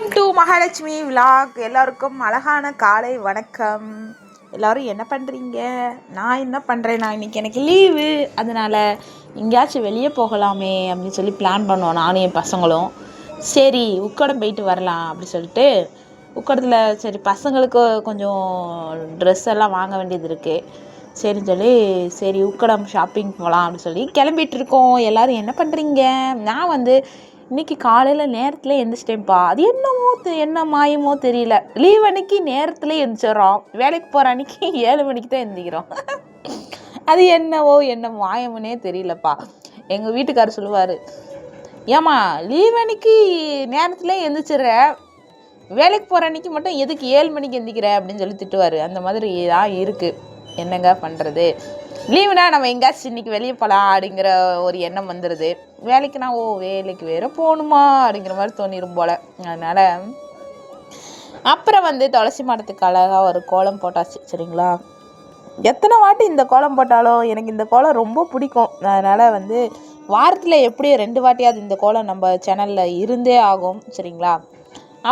To Mahalakshmi vlog. எல்லாருக்கும் அழகான காலை வணக்கம். எல்லோரும் என்ன பண்ணுறீங்க? நான் என்ன பண்ணுறேன், நான் இன்றைக்கி எனக்கு லீவு, அதனால் எங்கேயாச்சும் வெளியே போகலாமே அப்படின்னு சொல்லி பிளான் பண்ணோம் நானும் என் பசங்களும். சரி உக்கடம் போயிட்டு வரலாம் அப்படி சொல்லிட்டு உக்கடத்தில் சரி பசங்களுக்கு கொஞ்சம் ட்ரெஸ் எல்லாம் வாங்க வேண்டியது இருக்குது. சரின்னு சொல்லி சரி உக்கடம் ஷாப்பிங் போகலாம் அப்படின்னு சொல்லி கிளம்பிகிட்ருக்கோம். எல்லோரும் என்ன பண்ணுறீங்க? நான் வந்து இன்றைக்கி காலையில் நேரத்தில் எழுந்திரிச்சிட்டேன்ப்பா. அது என்ன மாயமோ தெரியல, லீவ் அன்னைக்கு நேரத்தில் எழுந்திரிச்சிட்றோம், வேலைக்கு போகிற அன்றைக்கி 7 மணிக்கு தான் எழுந்திரிக்கிறோம். அது என்ன மாயமுன்னே தெரியலப்பா. எங்கள் வீட்டுக்காரர் சொல்லுவார், ஏம்மா லீவ் அன்னைக்கு நேரத்தில் எழுந்திரிச்சிட்ற, வேலைக்கு போகிற அன்றைக்கி மட்டும் எதுக்கு 7 மணிக்கு எழுந்திரிக்கிற அப்படின்னு சொல்லி திட்டுவார். அந்த மாதிரி தான் இருக்குது. என்னங்க பண்ணுறது, லீவுனா நம்ம எங்கேயாச்சும் இன்றைக்கி வெளியே போகலாம் அப்படிங்கிற ஒரு எண்ணம் வந்துடுது. வேலைக்குனா வேலைக்கு வேறு போகணுமா அப்படிங்கிற மாதிரி தோணிடும் போல். அதனால் அப்புறம் வந்து துளசி மாடத்துக்கு அழகாக ஒரு கோலம் போட்டாச்சு. சரிங்களா, எத்தனை வாட்டி இந்த கோலம் போட்டாலும் எனக்கு இந்த கோலம் ரொம்ப பிடிக்கும். அதனால் வந்து வாரத்தில் எப்படியும் 2 வாட்டியாவது இந்த கோலம் நம்ம சேனலில் இருந்தே ஆகும். சரிங்களா,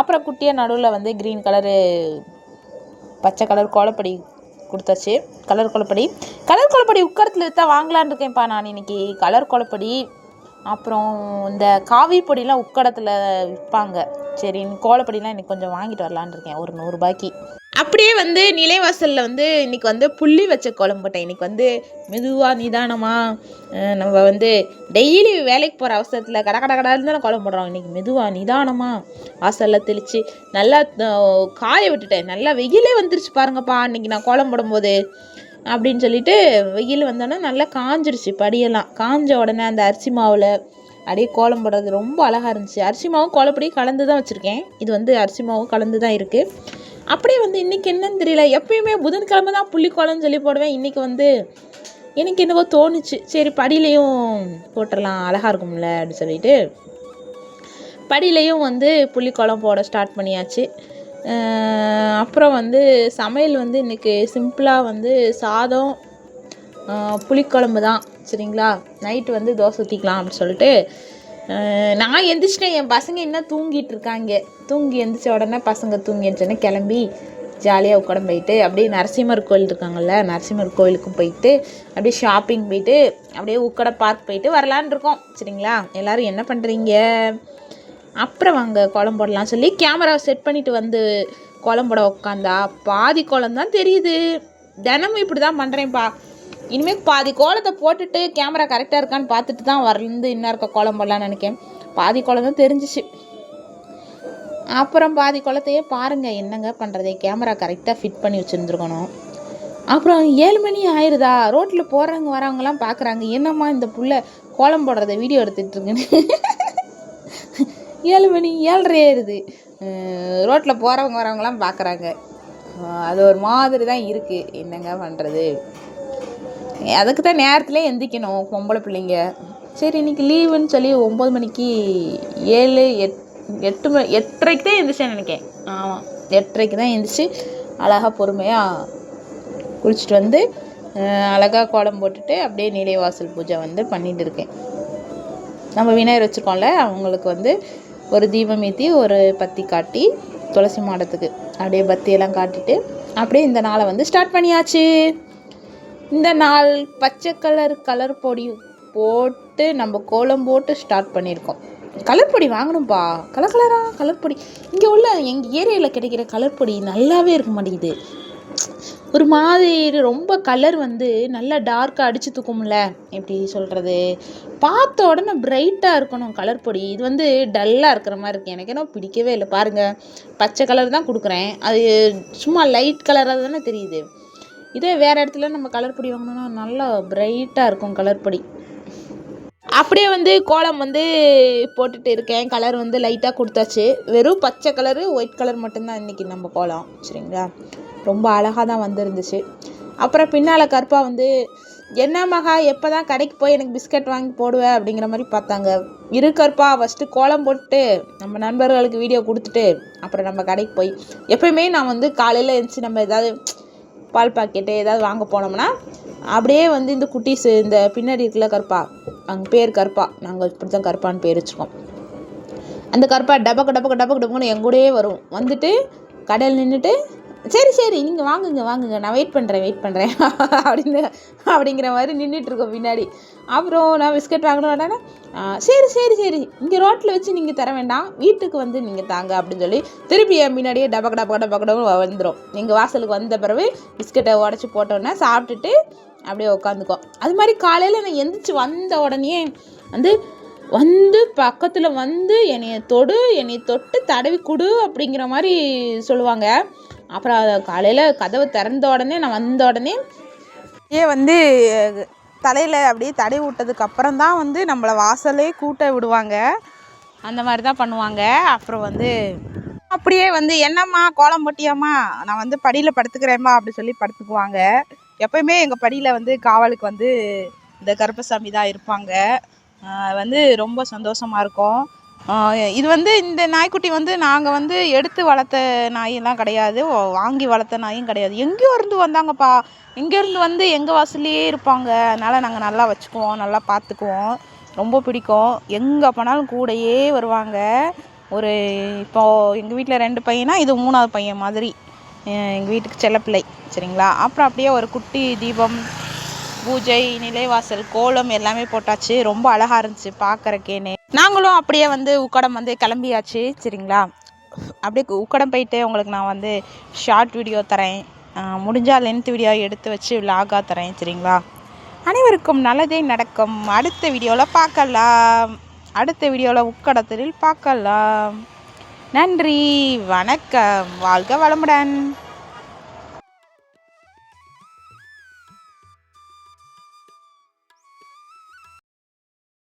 அப்புறம் குட்டியாக நடுவில் வந்து க்ரீன் கலரு பச்சை கலர் கோலப்பொடி கொடுத்தாச்சு. கலர் கோலப்பொடி உக்கடத்தில் விற்றா வாங்கலான்னு இருக்கேன்ப்பா நான் இன்றைக்கி. கலர் கோலப்பொடி அப்புறம் இந்த காவி பொடிலாம் உக்கடத்தில் விற்பாங்க. சரி கோலப்பொடிலாம் இன்றைக்கி கொஞ்சம் வாங்கிட்டு வரலான்னு இருக்கேன், ஒரு 100 ரூபாய்க்கு. அப்படியே வந்து நிலைவாசலில் வந்து இன்றைக்கி வந்து புள்ளி வச்ச கோலம் போட்டேன். இன்றைக்கி வந்து மெதுவாக நிதானமாக, நம்ம வந்து டெய்லி வேலைக்கு போகிற அவசரத்தில் கடன்னு தானே கோலம் போடுறோம். இன்றைக்கி மெதுவாக நிதானமாக வாசலில் தெளித்து நல்லா காய விட்டுட்டேன். நல்லா வெயிலே வந்துருச்சு பாருங்கப்பா இன்றைக்கி நான் கோலம் போடும்போது. அப்படின்னு சொல்லிட்டு வெயில் வந்தோன்னே நல்லா காஞ்சிடுச்சு. படியெல்லாம் காஞ்ச உடனே அந்த அரிசி மாவில் அப்படியே கோலம் போடுறது ரொம்ப அழகாக இருந்துச்சு. அரிசி மாவும் கோலப்பொடியும் கலந்து தான் வச்சுருக்கேன். இது வந்து அரிசி மாவும் கலந்து தான் இருக்குது. அப்படியே வந்து இன்றைக்கி என்னன்னு தெரியல, எப்பயுமே புதன்கிழமை தான் புள்ளி கோலம்னு சொல்லி போடுவேன். இன்றைக்கி வந்து எனக்கு என்னவோ தோணுச்சு, சரி படியிலையும் போட்டுடலாம், அழகாக இருக்கும்ல அப்படின்னு சொல்லிட்டு படியிலையும் வந்து புள்ளி கோலம் போட ஸ்டார்ட் பண்ணியாச்சு. அப்புறம் வந்து சமையல் வந்து இன்றைக்கி சிம்பிளாக வந்து சாதம், புளிக்குழம்பு தான். சரிங்களா, நைட்டு வந்து தோசை ஊற்றிக்கலாம் அப்படின்னு சொல்லிட்டு நான் எந்திரிச்சிட்டேன். என் பசங்க இன்னும் தூங்கிட்டு இருக்காங்க. தூங்கி எந்திரிச்ச உடனே பசங்க தூங்கி எழுந்தோடனே கிளம்பி ஜாலியாக உட்காந்து போயிட்டு அப்படியே நரசிம்மர் கோயில் இருக்காங்கல்ல, நரசிம்மர் கோயிலுக்கும் போயிட்டு அப்படியே ஷாப்பிங் போயிட்டு அப்படியே உக்கடை பார்க் போயிட்டு வரலான்னு இருக்கோம். சரிங்களா, எல்லோரும் என்ன பண்ணுறீங்க? அப்புறம் வாங்க கோலம் போடலாம் சொல்லி கேமராவை செட் பண்ணிவிட்டு வந்து கோலம் போட உட்காந்தா பாதி கோலம் தான் தெரியுது. தினமும் இப்படி தான் பண்ணுறேன்ப்பா. இனிமேல் பாதி கோலத்தை போட்டுட்டு கேமரா கரெக்டாக இருக்கான்னு பார்த்துட்டு தான் வரலேருந்து இன்னும் இருக்க கோலம் போடலான்னு நினைக்கேன். பாதி கோலம் தான் தெரிஞ்சிச்சு. அப்புறம் பாதி கோலத்தையே பாருங்கள், என்னங்க பண்ணுறது, கேமரா கரெக்டாக ஃபிட் பண்ணி வச்சுருந்துருக்கணும். அப்புறம் 7 மணி ஆயிடுதா, ரோட்டில் போகிறவங்க வரவங்கலாம் பார்க்குறாங்க, என்னம்மா இந்த புள்ள கோலம் போடுறத வீடியோ எடுத்துகிட்ருக்குன்னு. 7 மணி 7:30 ஆயிடுது. ரோட்டில் போகிறவங்க வரவங்கலாம் பார்க்குறாங்க. அது ஒரு மாதிரி தான் இருக்குது. என்னங்க பண்ணுறது, அதுக்கு தான் நேரத்தில் எந்திரிக்கணும் பொம்பளை பிள்ளைங்க. சரி இன்றைக்கி லீவுன்னு சொல்லி 9 மணிக்கு 8:30க்கு தான் எழுந்திரிச்சேன்னு நினைக்கிறேன். ஆமாம், 8:30க்கு தான் எழுந்திரிச்சு அழகாக பொறுமையாக குளிச்சுட்டு வந்து அழகாக கோலம் போட்டுட்டு அப்படியே நிலைவாசல் பூஜை வந்து பண்ணிகிட்டு இருக்கேன். நம்ம விநாயகர் வச்சுருக்கோம்ல, அவங்களுக்கு வந்து ஒரு தீபம் ஏற்றி ஒரு பத்தி காட்டி துளசி மாடத்துக்கு அப்படியே பத்தியெல்லாம் காட்டிட்டு அப்படியே இந்த நாளை வந்து ஸ்டார்ட் பண்ணியாச்சு. இந்த நாள் பச்சை கலர் பொடி போட்டு நம்ம கோலம் போட்டு ஸ்டார்ட் பண்ணியிருக்கோம். கலர் பொடி வாங்கணும்ப்பா, கலர் பொடி. இங்கே உள்ள எங்கள் ஏரியாவில் கிடைக்கிற கலர் பொடி நல்லாவே இருக்க மாட்டேங்குது. ஒரு மாதிரி ரொம்ப கலர் வந்து நல்லா டார்க்காக அடித்து தூக்கும்ல, எப்படி சொல்கிறது, பார்த்த உடனே பிரைட்டாக இருக்கணும் கலர் பொடி. இது வந்து டல்லாக இருக்கிற மாதிரி இருக்குது. எனக்கு என்ன பிடிக்கவே இல்லை. பாருங்கள், பச்சை கலர் தான் கொடுக்குறேன், அது சும்மா லைட் கலராக தானே தெரியுது. இதே வேறு இடத்துல நம்ம கலர் பொடி வாங்கினோன்னா நல்லா பிரைட்டாக இருக்கும் கலர் பொடி. அப்படியே வந்து கோலம் வந்து போட்டுட்டு இருக்கேன். கலர் வந்து லைட்டாக கொடுத்தாச்சு. வெறும் பச்சை கலரு ஒயிட் கலர் மட்டும்தான் இன்றைக்கி நம்ம கோலம். சரிங்களா, ரொம்ப அழகாக தான் வந்துருந்துச்சு. அப்புறம் பின்னால் கருப்பா வந்து, என்ன மகா எப்போ தான் கடைக்கு போய் எனக்கு பிஸ்கட் வாங்கி போடுவேன் அப்படிங்கிற மாதிரி பார்த்தாங்க. கருப்பா, ஃபஸ்ட்டு கோலம் போட்டு நம்ம நண்பர்களுக்கு வீடியோ கொடுத்துட்டு அப்புறம் நம்ம கடைக்கு போய், எப்போயுமே நான் வந்து காலையில் எழுந்துச்சி நம்ம ஏதாவது பால் பாக்கெட்டு ஏதாவது வாங்க போனோம்னா அப்படியே வந்து இந்த குட்டீஸ் இந்த பின்னாடி இருக்குல்ல கருப்பா, அங்கே பேர் கருப்பா, நாங்கள் இப்படி தான் கருப்பான்னு பேர் வச்சுருக்கோம். அந்த கருப்பா டபக்கு டபக்கு டபக்கு டபக்குன்னு என் கூடயே வரும். வந்துட்டு கடையில் நின்றுட்டு சரி சரி நீங்கள் வாங்குங்க நான் வெயிட் பண்ணுறேன் அப்படிங்கிற மாதிரி நின்றுட்டுருக்கோம் பின்னாடி. அப்புறம் நான் பிஸ்கட் வாங்கணும் உடனே சரி இங்கே ரோட்டில் வச்சு நீங்கள் தர வேண்டாம், வீட்டுக்கு வந்து நீங்கள் தாங்க அப்படின்னு சொல்லி திருப்பி என் முன்னாடியே டபக்கு வந்துடும். எங்கள் வாசலுக்கு வந்த பிறகு பிஸ்கட்டை உடச்சி போட்டோன்னே சாப்பிட்டுட்டு அப்படியே உட்காந்துக்கோ. அது மாதிரி காலையில் நான் எந்திரிச்சு வந்த உடனே வந்து பக்கத்தில் வந்து என்னை தொட்டு தடவி கொடு அப்படிங்கிற மாதிரி சொல்லுவாங்க. அப்புறம் காலையில் கதவை திறந்த உடனே நான் வந்த உடனே வந்து தலையில் அப்படியே தடவி விட்டதுக்கு அப்புறம் தான் வந்து நம்மளை வாசலே கூட்ட விடுவாங்க. அந்த மாதிரி தான் பண்ணுவாங்க. அப்புறம் வந்து அப்படியே வந்து என்னம்மா கோலம் போட்டியாம்மா, நான் வந்து படியில் படுத்துக்கிறேம்மா அப்படி சொல்லி படுத்துக்குவாங்க. எப்பயுமே எங்கள் படியில் வந்து காவலுக்கு வந்து இந்த கருப்பசாமி தான் இருப்பாங்க. வந்து ரொம்ப சந்தோஷமாக இருக்கும். இது வந்து இந்த நாய்க்குட்டி வந்து நாங்கள் வந்து எடுத்து வளர்த்த நாயெல்லாம் கிடையாது, வாங்கி வளர்த்த நாயும் கிடையாது. எங்கேயோ இருந்து வந்தாங்கப்பா, இங்கேருந்து வந்து எங்கள் வாசல்லையே இருப்பாங்க. அதனால் நாங்கள் நல்லா வச்சுக்குவோம், நல்லா பார்த்துக்குவோம், ரொம்ப பிடிக்கும். எங்கே போனாலும் கூடையே வருவாங்க. இப்போது எங்கள் வீட்டில் 2 பையனா, இது 3ஆவது பையன் மாதிரி எங்கள் வீட்டுக்கு செல்லப்பிள்ளை. சரிங்களா. அப்புறம் அப்படியே ஒரு குட்டி தீபம், பூஜை, நிலைவாசல், கோலம் எல்லாமே போட்டாச்சு. ரொம்ப அழகாக இருந்துச்சு பார்க்குறக்கேனே. நாங்களும் அப்படியே வந்து உக்கடம் வந்து கிளம்பியாச்சு. சரிங்களா. அப்படியே உக்கடம் போயிட்டு உங்களுக்கு நான் வந்து ஷார்ட் வீடியோ தரேன், முடிஞ்சால் லென்த் வீடியோ எடுத்து வச்சு விலாகாக தரேன். சரிங்களா. அனைவருக்கும் நல்லதே நடக்கும். அடுத்த வீடியோவில் பார்க்கலாம். அடுத்த வீடியோவில் உக்கடத்தில் பார்க்கலாம். நன்றி, வணக்கம், வாழ்க வளமுடன்.